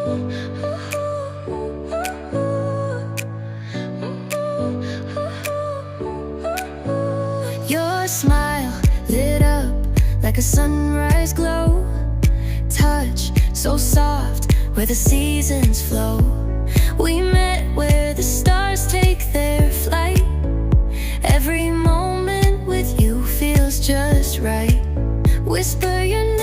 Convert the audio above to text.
Your smile lit up like a sunrise glow. Touch so soft where the seasons flow. We met where the stars take their flight. Every moment with you feels just right. Whisper your name